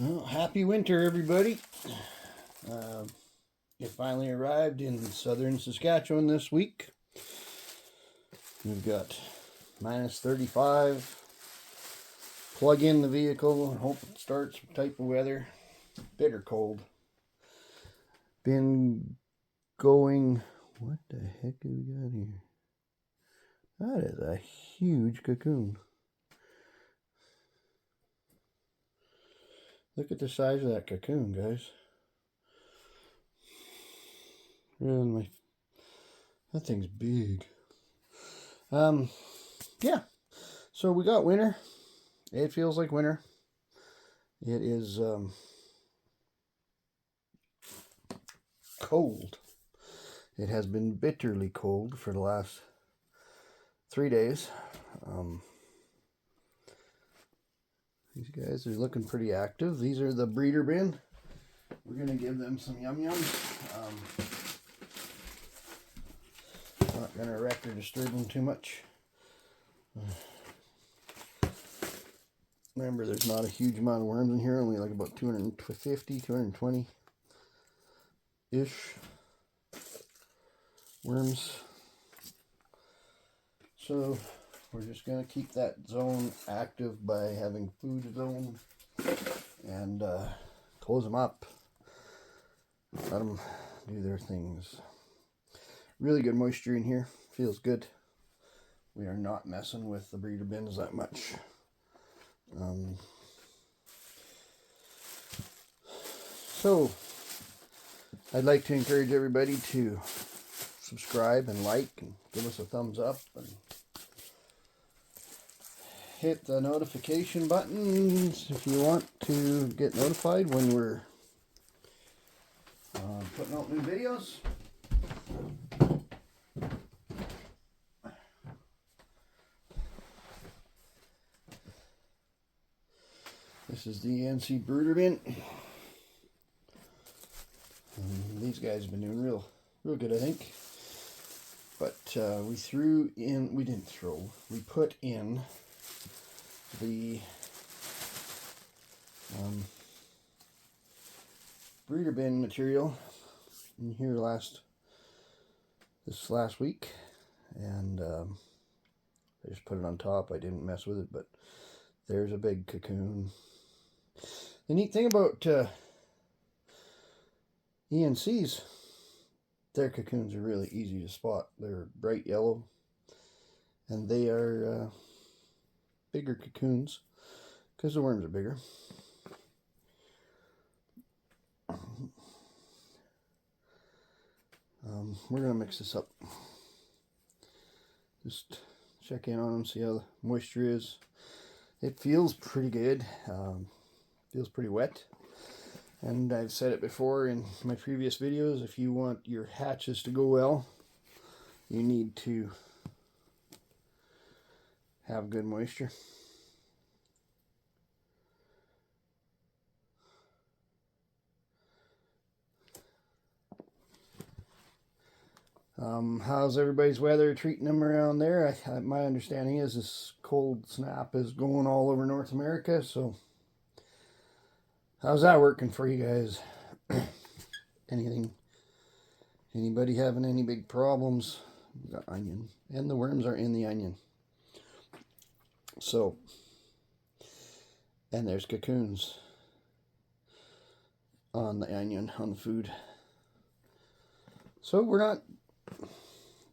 Well, happy winter, everybody. It finally arrived in southern Saskatchewan this week. We've got minus 35. Plug in the vehicle and hope it starts type of weather. Bitter cold. Been going. What the heck do we got here? That is a huge cocoon. Look at the size of that cocoon, guys. Really, that thing's big. Yeah. So we got winter. It feels like winter. It is cold. It has been bitterly cold for the last 3 days. These guys are looking pretty active. These are the breeder bin. We're going to give them some yum-yums. Not going to wreck or disturb them too much. Remember, there's not a huge amount of worms in here. Only like about 250, 220-ish worms. So we're just going to keep that zone active by having food zone and close them up. Let them do their things. Really good moisture in here. Feels good. We are not messing with the breeder bins that much. So I'd like to encourage everybody to subscribe and like and give us a thumbs up and hit the notification buttons if you want to get notified when we're putting out new videos. This is the ENC brooder bin. And these guys have been doing real good, I think. But we put in the breeder bin material in here this last week, and I just put it on top. I didn't mess with it, but there's a big cocoon. The neat thing about ENCs, their cocoons are really easy to spot. They're bright yellow, and they are bigger cocoons because the worms are bigger. We're going to mix this up. Just check in on them, see how the moisture is. It feels pretty good. Feels pretty wet. And I've said it before in my previous videos, if you want your hatches to go well, you need to have good moisture. How's everybody's weather treating them around there? My understanding is this cold snap is going all over North America, so how's that working for you guys? Anybody having any big problems? We got onion, and the worms are in the onion. So, and there's cocoons on the onion, on the food. So we're not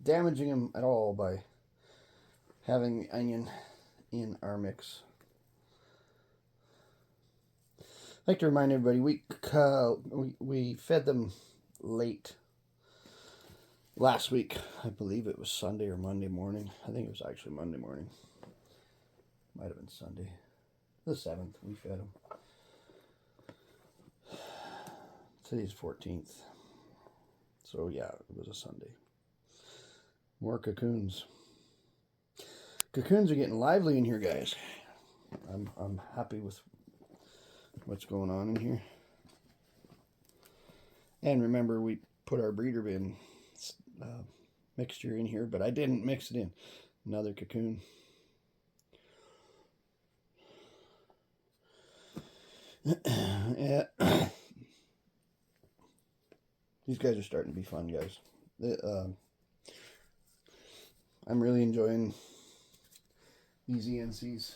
damaging them at all by having the onion in our mix. I'd like to remind everybody, we fed them late last week. I believe it was Sunday or Monday morning. I think it was actually Monday morning. Might have been Sunday. The 7th, we fed them. Today's 14th. So yeah, it was a Sunday. More cocoons. Cocoons are getting lively in here, guys. I'm happy with what's going on in here. And remember, we put our breeder bin mixture in here, but I didn't mix it in. Another cocoon. Yeah. These guys are starting to be fun, guys. I'm really enjoying these ENCs.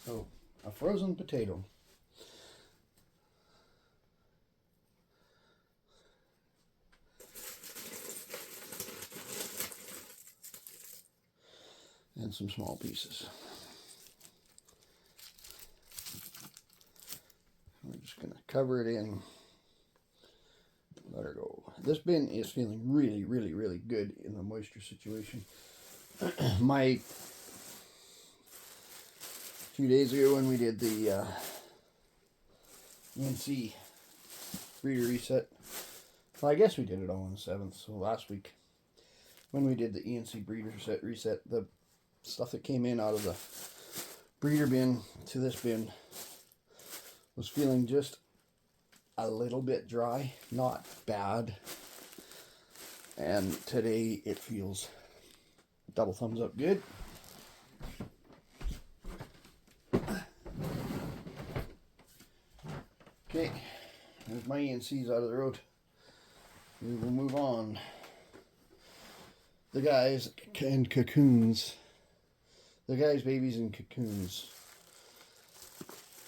So, a frozen potato. And some small pieces. We're just going to cover it in. Let her go. This bin is feeling really, really, really good in the moisture situation. My 2 days ago when we did the ENC breeder reset, well, I guess we did it all on the 7th, so last week when we did the ENC breeder reset, the stuff that came in out of the breeder bin to this bin was feeling just a little bit dry, not bad. And today it feels double thumbs up good. Okay, there's my ENCs out of the road. We will move on. The guys and cocoons. The guys, babies, and cocoons.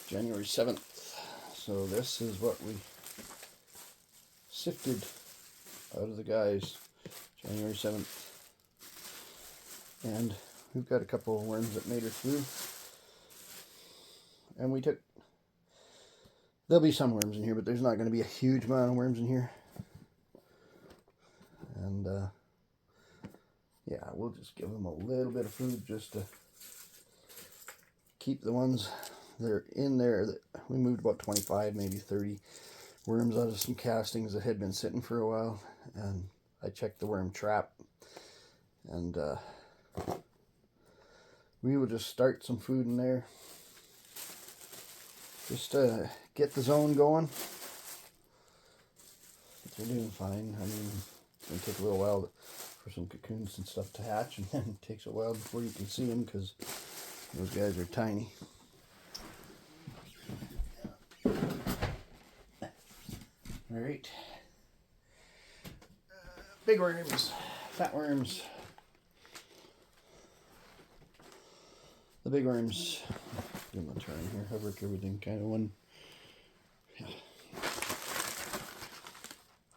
January 7th. So this is what we sifted out of the guys January 7th. And we've got a couple of worms that made it through. And we took, there'll be some worms in here, but there's not going to be a huge amount of worms in here. And yeah, we'll just give them a little bit of food just to keep the ones that are in there. That we moved about 25, maybe 30 worms out of some castings that had been sitting for a while, and I checked the worm trap, and we will just start some food in there just to get the zone going. But they're doing fine. I mean, it's going to take a little while for some cocoons and stuff to hatch, and then it takes a while before you can see them because those guys are tiny. All right. Big worms, fat worms. The big worms. Give them a turn here. I work everything kind of one. Yeah.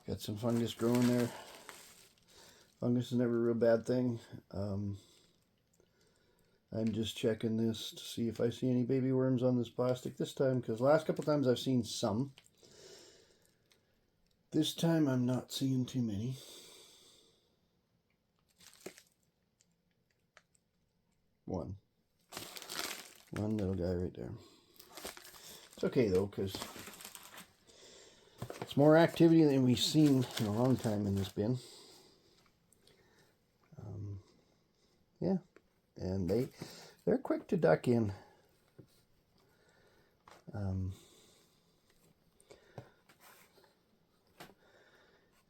Got some fungus growing there. Fungus is never a real bad thing. I'm just checking this to see if I see any baby worms on this plastic this time, because last couple times I've seen some. This time I'm not seeing too many. One little guy right there. It's okay though, because it's more activity than we've seen in a long time in this bin. Yeah, and they're quick to duck in.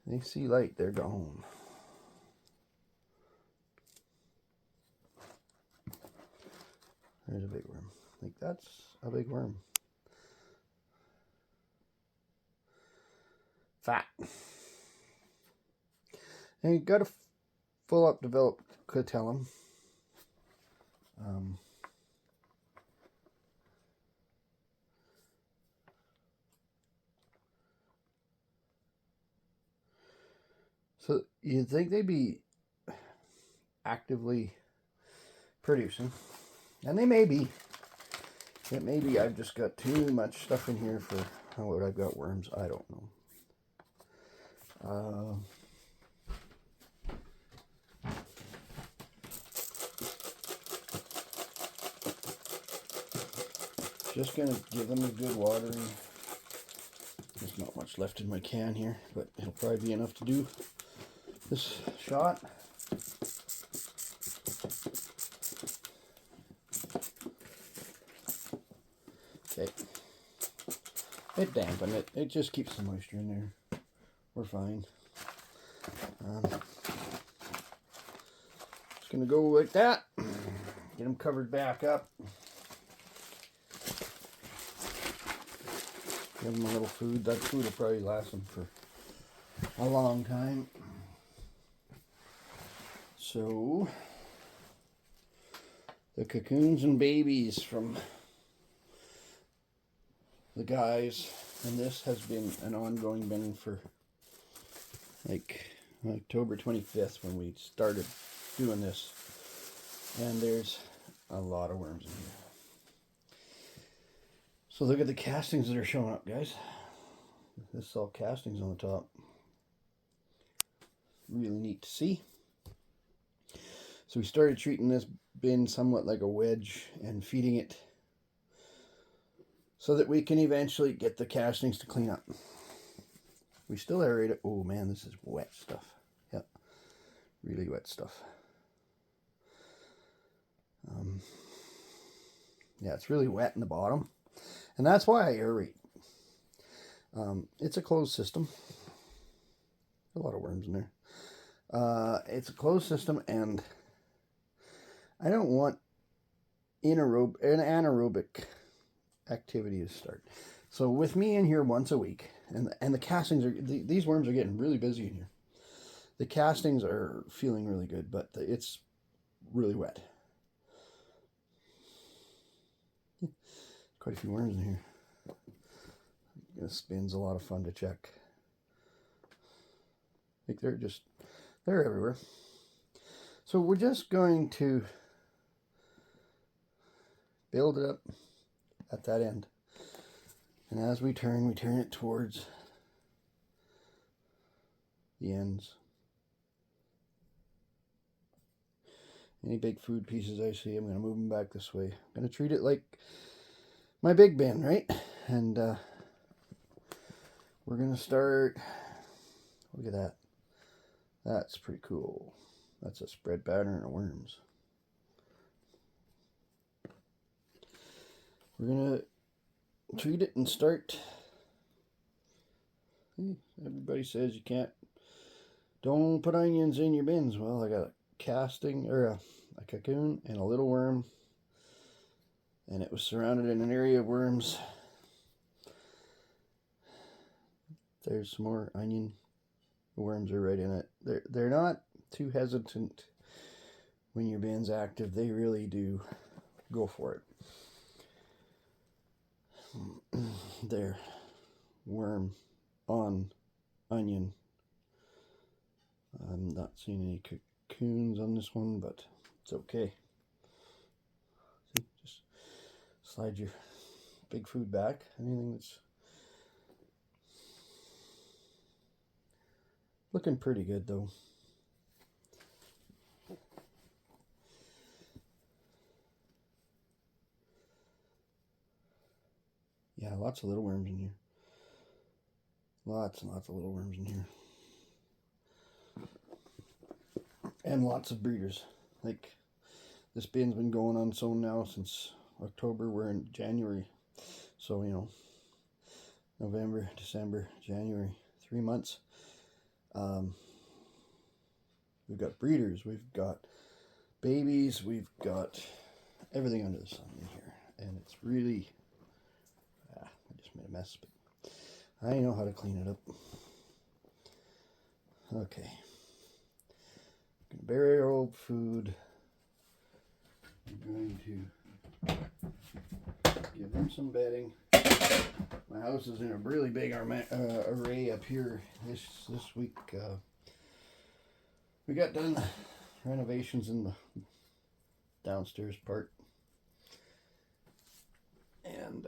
They see light, they're gone. There's a big worm. Like, that's a big worm. Fat. And you got a full up developed clitellum. So you'd think they'd be actively producing, and they may be. It may be I've just got too much stuff in here for what I've got worms. I don't know. Just gonna give them a good watering. There's not much left in my can here, but it'll probably be enough to do this shot. Okay. It dampened it. It just keeps the moisture in there. We're fine. Just gonna go like that. Get them covered back up. Give them a little food. That food will probably last them for a long time. So, the cocoons and babies from the guys, and this has been an ongoing bin for like October 25th when we started doing this, and there's a lot of worms in here. So look at the castings that are showing up, guys. This is all castings on the top. Really neat to see. So we started treating this bin somewhat like a wedge and feeding it so that we can eventually get the castings to clean up. We still aerate it. Oh man, this is wet stuff. Yep, really wet stuff. Yeah, it's really wet in the bottom. And that's why I aerate. It's a closed system. A lot of worms in there. It's a closed system, and I don't want an anaerobic activity to start. So with me in here once a week, and the castings are, these worms are getting really busy in here. The castings are feeling really good, but it's really wet. Quite a few worms in here. This bin's a lot of fun to check. Like they're everywhere. So we're just going to build it up at that end. And as we turn it towards the ends. Any big food pieces I see, I'm going to move them back this way. I'm going to treat it like my big bin, right? And we're going to start, look at that. That's pretty cool. That's a spread pattern of worms. We're going to treat it and start. Everybody says you don't put onions in your bins. Well, I got a casting, or a cocoon and a little worm. And it was surrounded in an area of worms. There's some more onion. The worms are right in it. They're not too hesitant when your bin's active. They really do go for it. There. Worm on onion. I'm not seeing any cocoons on this one, but it's okay. See, just slide your big food back. Anything that's looking pretty good though. Yeah, lots of little worms in here. Lots and lots of little worms in here. And lots of breeders. Like, this bin's been going on so now since October. We're in January. So, you know, November, December, January, 3 months. We've got breeders, we've got babies, we've got everything under the sun in here. And it's really, I just made a mess, but I know how to clean it up. Okay. Gonna bury our old food. I'm going to give them some bedding. My house is in a really big array up here this week. We got done renovations in the downstairs part, and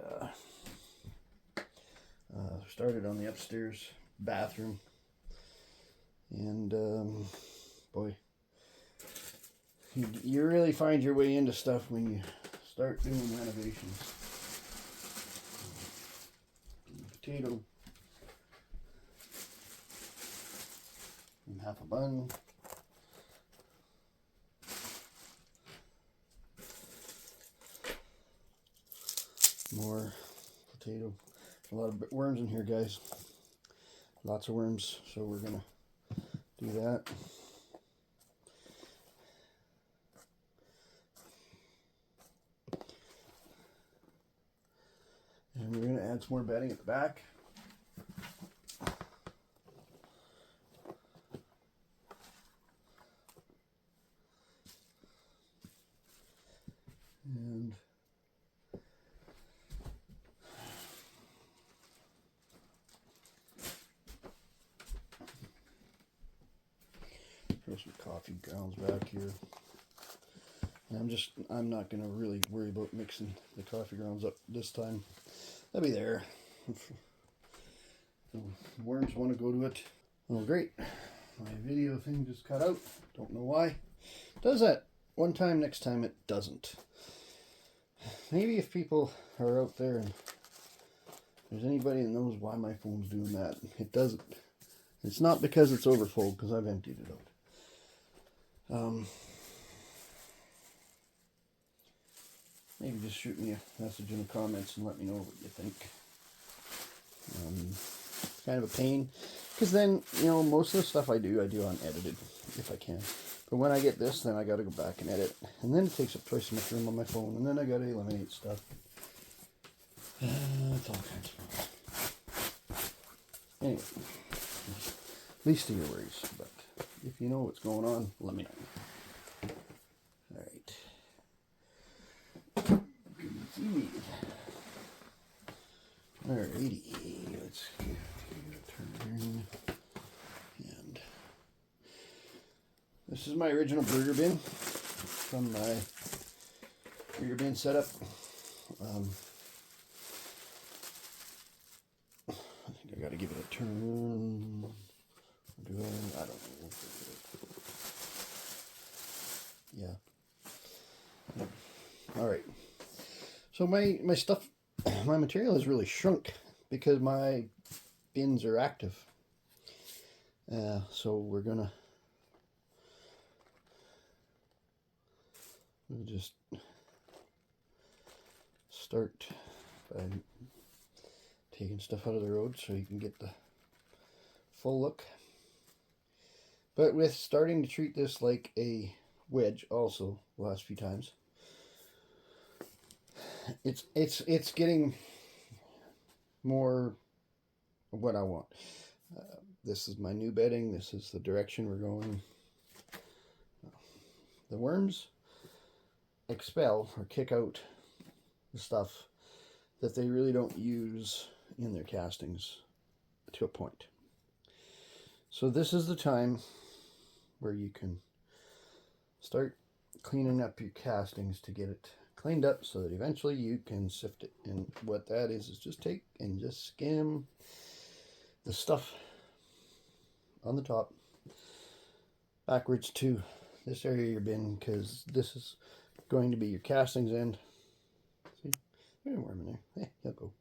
started on the upstairs bathroom. And boy, you really find your way into stuff when you start doing renovations. Potato and half a bun. More potato. A lot of worms in here, guys. Lots of worms, so we're gonna do that. add some more bedding at the back. And throw some coffee grounds back here. And I'm not going to really worry about mixing the coffee grounds up this time. They'll be there. If the worms want to go to it. Oh, great. My video thing just cut out. Don't know why. It does that one time, next time it doesn't. Maybe if people are out there and there's anybody that knows why my phone's doing that, it doesn't. It's not because it's overfull, because I've emptied it out. Maybe just shoot me a message in the comments and let me know what you think. It's kind of a pain, because then, you know, most of the stuff I do unedited, if I can. But when I get this, then I got to go back and edit. And then it takes up twice as much room on my phone, and then I got to eliminate stuff. It's all kinds of problems. Anyway, least of your worries, but if you know what's going on, let me know. Alright. Alrighty, let's give it a turn. And this is my original burger bin from my burger bin setup. I think I gotta give it a turn. I don't know. Yeah. Alright. So my stuff, my material has really shrunk because my bins are active. So we'll just start by taking stuff out of the road so you can get the full look. But with starting to treat this like a wedge also the last few times, it's getting more of what I want. This is my new bedding. This is the direction we're going. The worms expel or kick out the stuff that they really don't use in their castings to a point. So this is the time where you can start cleaning up your castings to get it cleaned up so that eventually you can sift it. And what that is just take and just skim the stuff on the top backwards to this area of your bin, because this is going to be your castings end. See, there's a worm in there. Hey, he'll go.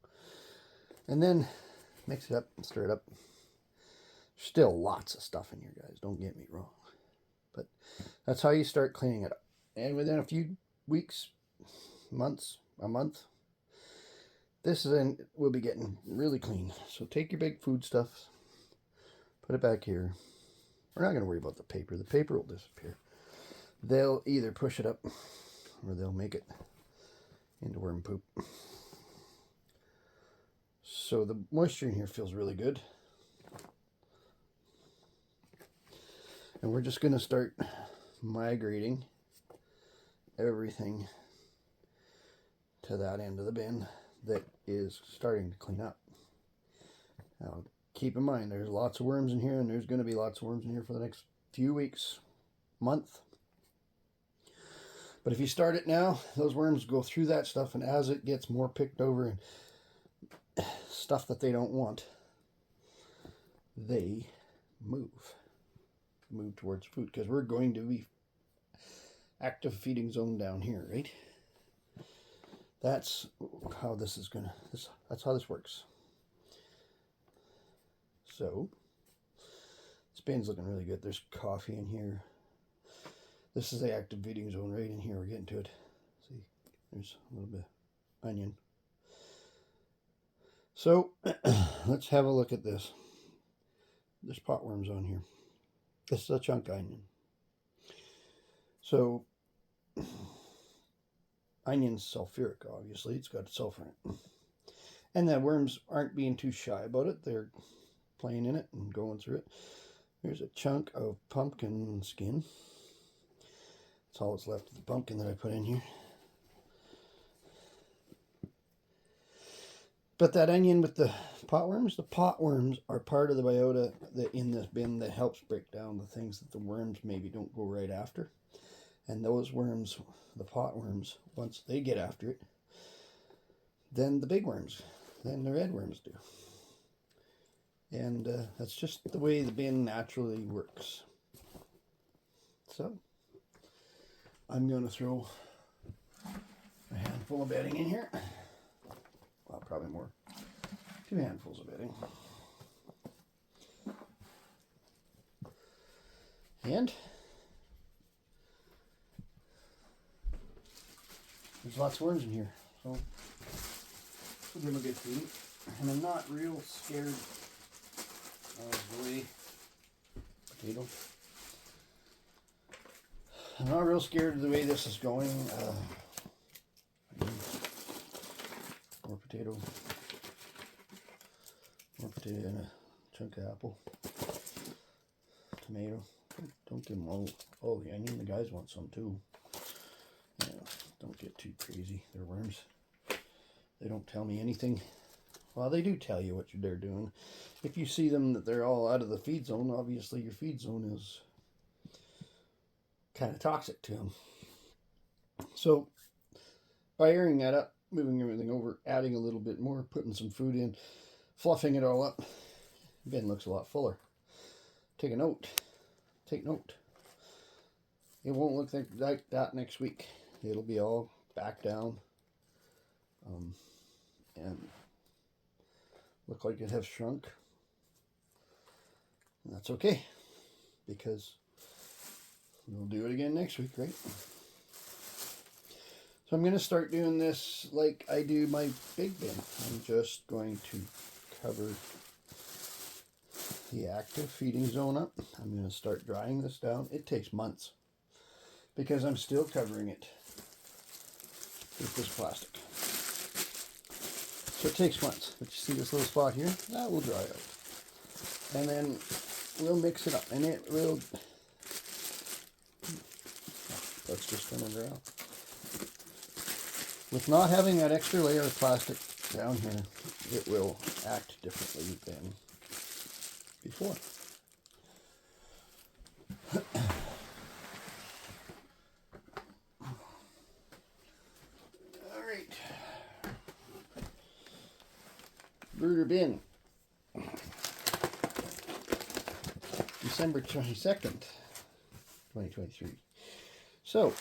And then mix it up and stir it up. Still lots of stuff in here, guys, don't get me wrong, but that's how you start cleaning it up. And within a few weeks, months, a month, we'll be getting really clean. So take your big food stuff, put it back here. We're not going to worry about the paper. The paper will disappear. They'll either push it up or they'll make it into worm poop. So the moisture in here feels really good. And we're just going to start migrating everything to that end of the bin that is starting to clean up. Now, keep in mind, there's lots of worms in here, and there's going to be lots of worms in here for the next few weeks, month. But if you start it now, those worms go through that stuff, and as it gets more picked over and stuff that they don't want, they move towards food, because we're going to be active feeding zone down here, right? That's how this is gonna, that's how this works. So this bin's looking really good. There's coffee in here. This is the active feeding zone right in here. We're getting to it. See, there's a little bit of onion. So let's have a look at this. There's potworms on here. This is a chunk onion. So onion's sulfuric, obviously. It's got sulfur in it. And the worms aren't being too shy about it. They're playing in it and going through it. There's a chunk of pumpkin skin. That's all that's left of the pumpkin that I put in here. But that onion with the potworms are part of the biota that in this bin that helps break down the things that the worms maybe don't go right after. And those worms, the potworms, once they get after it, then the big worms, then the red worms do. And that's just the way the bin naturally works. So I'm going to throw a handful of bedding in here. Well, probably more. 2 handfuls of bedding. And there's lots of worms in here, so we'll give them a good feed. And I'm not real scared of the way potato. I'm not real scared of the way this is going. More potato and a chunk of apple, tomato. Don't give them all the onion. The guys want some too. Yeah, don't get too crazy. They're worms. They don't tell me anything. Well, they do tell you what they're doing. If you see them that they're all out of the feed zone, obviously your feed zone is kind of toxic to them. So by airing that up, moving everything over, adding a little bit more, putting some food in, fluffing it all up, the bin looks a lot fuller. Take note. It won't look like that next week. It'll be all back down and look like it has shrunk. And that's okay, because we'll do it again next week, right? So I'm going to start doing this like I do my big bin. I'm just going to cover the active feeding zone up. I'm going to start drying this down. It takes months because I'm still covering it with this plastic. So it takes months. But you see this little spot here? That will dry out. And then we'll mix it up. And it will... That's just going to dry out. With not having that extra layer of plastic down here, it will act differently than before. All right. Brooder bin. December 22nd, 2023. So,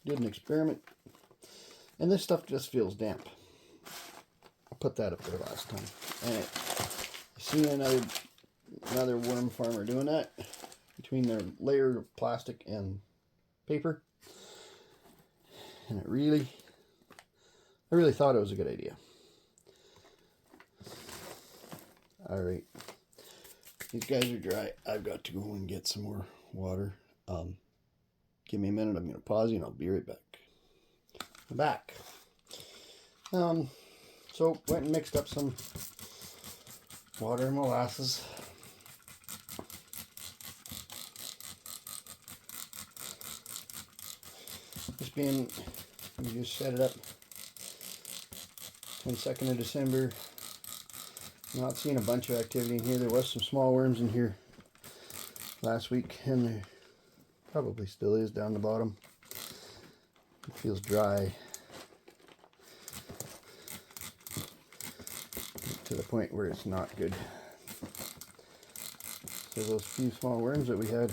did an experiment, and this stuff just feels damp. I put that up there last time, and I seen another worm farmer doing that between their layer of plastic and paper, and I really thought it was a good idea. All right, these guys are dry. I've got to go and get some more water. Give me a minute. I'm going to pause you, and I'll be right back. I'm back. So went and mixed up some water and molasses. This being, we just set it up 22nd of December. Not seeing a bunch of activity in here. There was some small worms in here last week, and there probably still is down the bottom. It feels dry to the point where it's not good. So those few small worms that we had,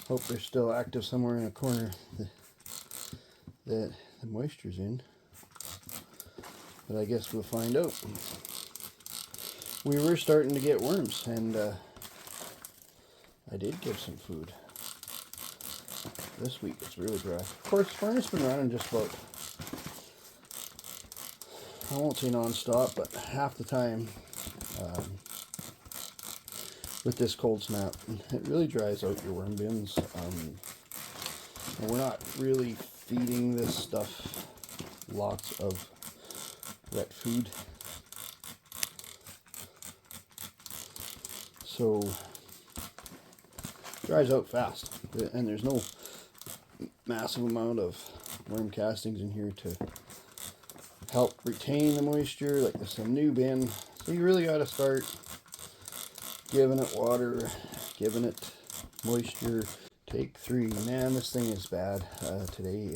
hope they're still active somewhere in a corner that the moisture's in. But I guess we'll find out. We were starting to get worms, and I did give some food. This week it's really dry. Of course, furnace been running just about, I won't say non-stop, but half the time with this cold snap. It really dries out your worm bins. And we're not really feeding this stuff lots of wet food. So it dries out fast, and there's no massive amount of worm castings in here to help retain the moisture like this new bin. So you really got to start giving it water, giving it moisture. Take 3. Man, this thing is bad today.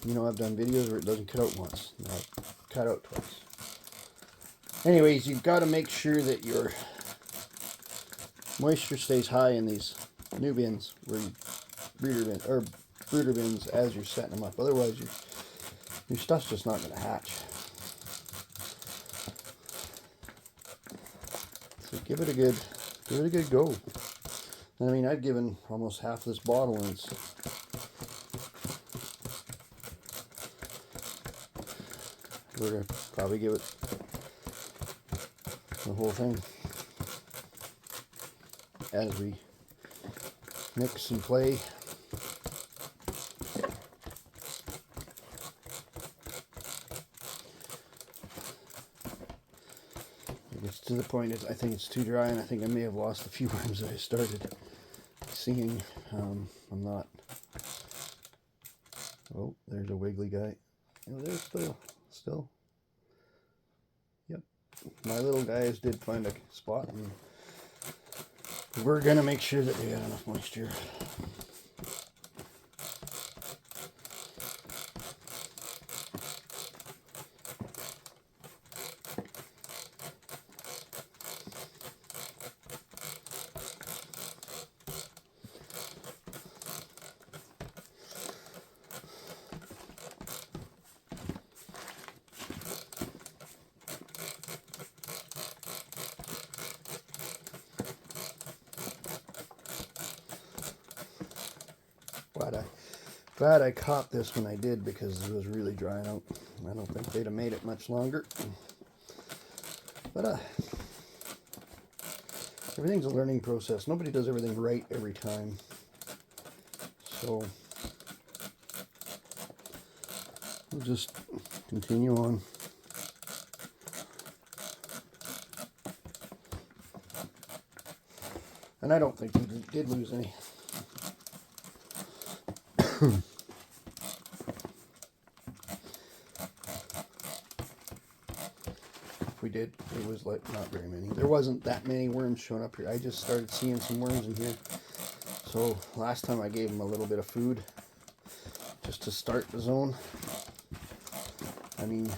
You know, I've done videos where it doesn't cut out once. Now it cut out twice. Anyways, you've got to make sure that your moisture stays high in these new bins, where you brooder bins, as you're setting them up. Otherwise, your stuff's just not going to hatch. So give it a good go. I mean, I've given almost half this bottle, and we're gonna probably give it the whole thing as we mix and play. It gets to the point, I think it's too dry, and I think I may have lost a few worms that I started seeing. I'm not. Oh, there's a wiggly guy. Oh, there's still. Yep, my little guys did find a spot, and we're gonna make sure that they got enough moisture. Glad I caught this when I did, because it was really drying out. I don't think they'd have made it much longer. But everything's a learning process. Nobody does everything right every time. So we'll just continue on. And I don't think we did lose any. If we did, it was like not very many. There wasn't that many worms showing up here. I just started seeing some worms in here. So last time I gave them a little bit of food just to start the zone. I mean,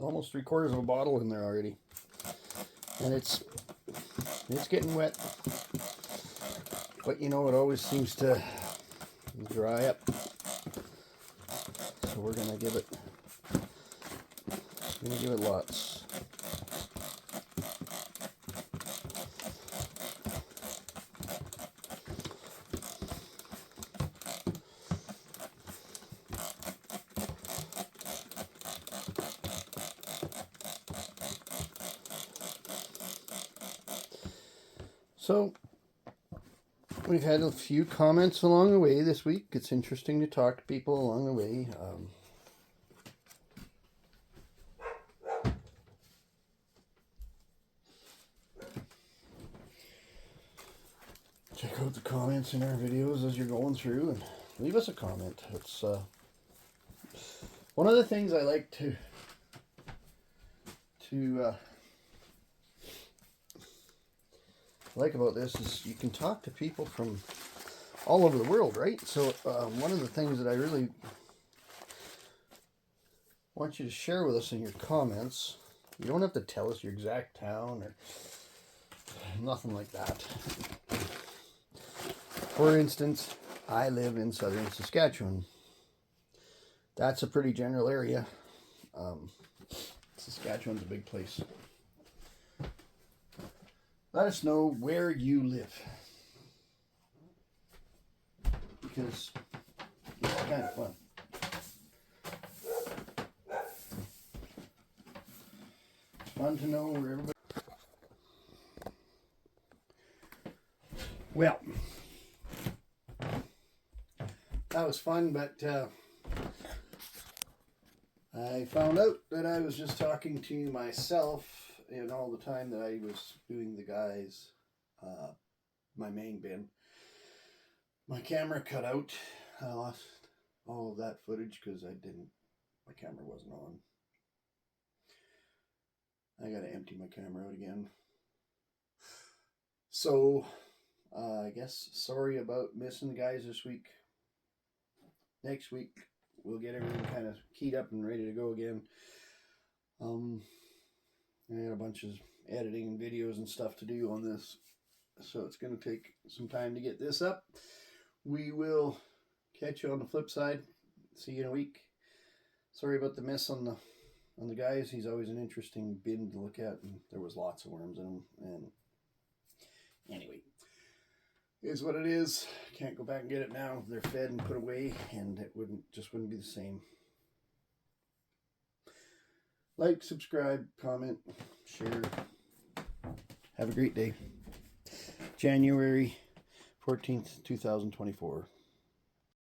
almost 3/4 of a bottle in there already, and it's getting wet, but you know, it always seems to dry up, so we're gonna give it lots. So we've had a few comments along the way this week. It's interesting to talk to people along the way. Check out the comments in our videos as you're going through, and leave us a comment. It's one of the things I like to like about this is you can talk to people from all over the world, right? So one of the things that I really want you to share with us in your comments, you don't have to tell us your exact town or nothing like that. For instance, I live in southern Saskatchewan. That's a pretty general area. Saskatchewan's a big place. Let us know where you live, because it's kind of fun. It's fun to know where everybody. Well, that was fun, but I found out that I was just talking to myself in all the time that I was doing the guys, my main bin. My camera cut out. I lost all of that footage because my camera wasn't on. I gotta empty my camera out again. So, I guess sorry about missing the guys this week. Next week, we'll get everything kind of keyed up and ready to go again. I got a bunch of editing and videos and stuff to do on this, so it's going to take some time to get this up. We will catch you on the flip side. See you in a week. Sorry about the miss on the guys. He's always an interesting bin to look at, and there was lots of worms in him. And anyway, it is what it is. Can't go back and get it now. They're fed and put away, and it wouldn't be the same. Like, subscribe, comment, share. Have a great day. January 14th, 2024.